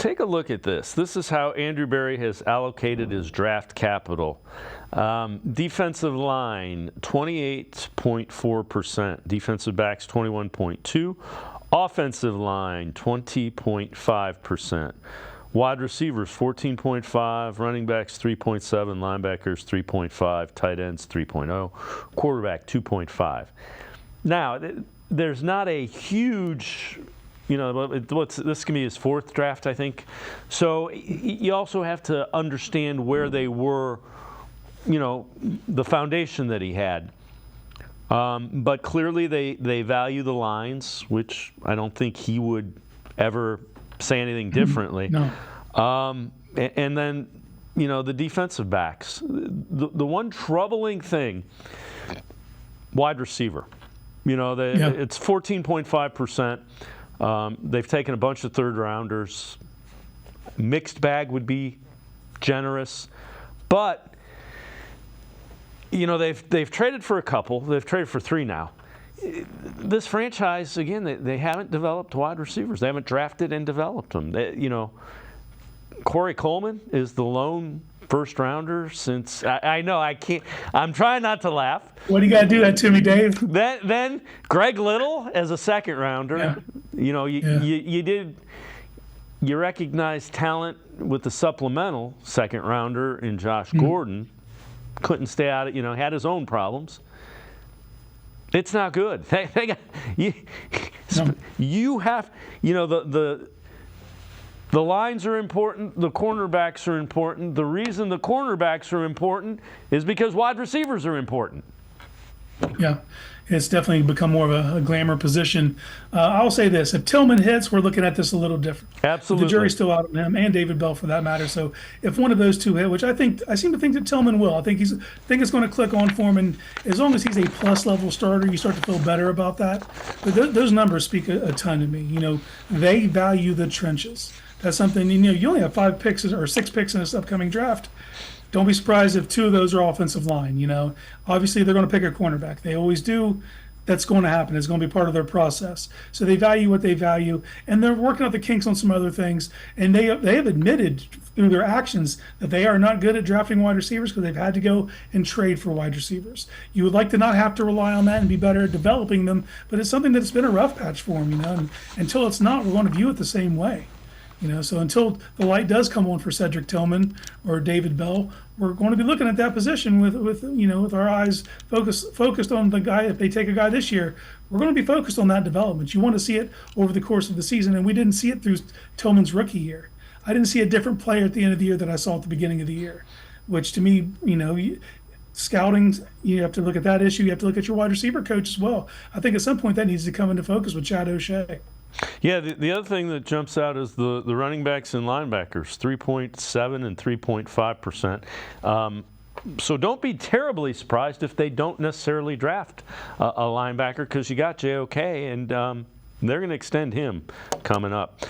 take a look at this. This is how Andrew Berry has allocated his draft capital. Defensive line, 28.4%. Defensive backs, 21.2%. Offensive line, 20.5%. Wide receivers, 14.5%. Running backs, 3.7%. Linebackers, 3.5%. Tight ends, 3.0%. Quarterback, 2.5%. Now, there's not a huge... this can be his fourth draft, I think. So you also have to understand where they were, the foundation that he had. But clearly they value the lines, which I don't think he would ever say anything differently. No. And then, the defensive backs. The one troubling thing, wide receiver. It's 14.5%. They've taken a bunch of third-rounders. Mixed bag would be generous. But, they've traded for a couple. They've traded for 3 now. This franchise, again, they haven't developed wide receivers. They haven't drafted and developed them. Corey Coleman is the lone first-rounder since... I know, I can't... I'm trying not to laugh. What do you got to do that to me, Dave? Then Greg Little as a second-rounder. Yeah. You recognize talent with the supplemental second-rounder in Josh Gordon. Couldn't stay out of, had his own problems. It's not good. You have, the lines are important. The cornerbacks are important. The reason the cornerbacks are important is because wide receivers are important. Yeah, it's definitely become more of a glamour position. I'll say this: if Tillman hits, we're looking at this a little different. Absolutely, the jury's still out on him and David Bell for that matter. So if one of those two hit, which I seem to think that Tillman will, I think it's going to click on for him. And as long as he's a plus level starter, you start to feel better about that. But those numbers speak a ton to me. They value the trenches. That's something. You only have 5 picks or 6 picks in this upcoming draft. Don't be surprised if 2 of those are offensive line. Obviously they're going to pick a cornerback. They always do. That's going to happen. It's going to be part of their process. So they value what they value, and they're working out the kinks on some other things. And they have admitted through their actions that they are not good at drafting wide receivers because they've had to go and trade for wide receivers. You would like to not have to rely on that and be better at developing them, but it's something that's been a rough patch for them. And until it's not, we're going to view it the same way. So until the light does come on for Cedric Tillman or David Bell, we're going to be looking at that position with our eyes focused on the guy. If they take a guy this year, we're going to be focused on that development. You want to see it over the course of the season, and we didn't see it through Tillman's rookie year. I didn't see a different player at the end of the year that I saw at the beginning of the year, which to me, scouting, you have to look at that issue. You have to look at your wide receiver coach as well. I think at some point that needs to come into focus with Chad O'Shea. Yeah, the other thing that jumps out is the running backs and linebackers, 3.7 and 3.5%. So don't be terribly surprised if they don't necessarily draft a linebacker because you got JOK, and they're going to extend him coming up.